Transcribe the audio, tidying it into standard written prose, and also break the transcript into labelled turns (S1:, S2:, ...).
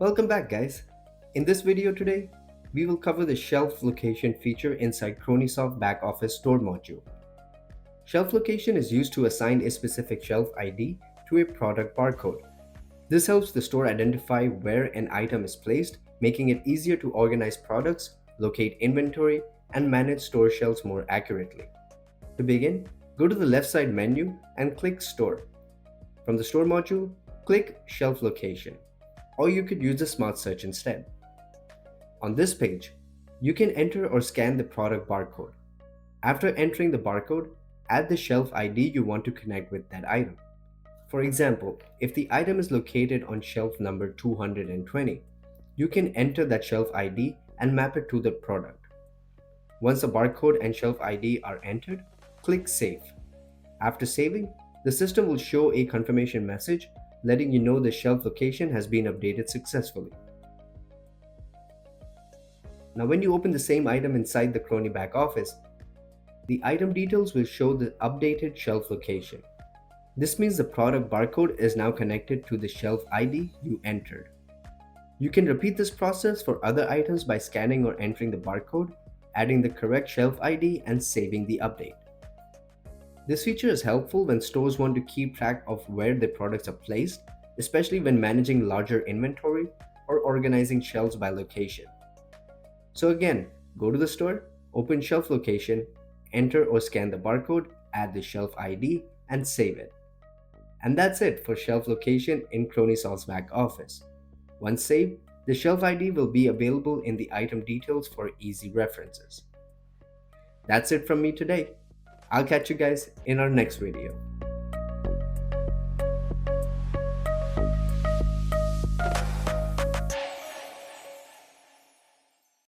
S1: Welcome back, guys. In this video today, we will cover the shelf location feature inside CronySoft Back Office Store module. Shelf location is used to assign a specific shelf ID to a product barcode. This helps the store identify where an item is placed, making it easier to organize products, locate inventory, and manage store shelves more accurately. To begin, go to the left side menu and click Store. From the Store module, click Shelf Location, or you could use the Smart Search instead. On this page, you can enter or scan the product barcode. After entering the barcode, add the shelf ID you want to connect with that item. For example, if the item is located on shelf number 220, you can enter that shelf ID and map it to the product. Once the barcode and shelf ID are entered, click Save. After saving, the system will show a confirmation message letting you know the shelf location has been updated successfully. Now when you open the same item inside the Crony Back Office, the item details will show the updated shelf location. This means the product barcode is now connected to the shelf ID you entered. You can repeat this process for other items by scanning or entering the barcode, adding the correct shelf ID, and saving the update. This feature is helpful when stores want to keep track of where their products are placed, especially when managing larger inventory or organizing shelves by location. So again, go to the store, open shelf location, enter or scan the barcode, add the shelf ID, and save it. And that's it for shelf location in CronySoft's Back Office. Once saved, the shelf ID will be available in the item details for easy references. That's it from me today. I'll catch you guys in our next video.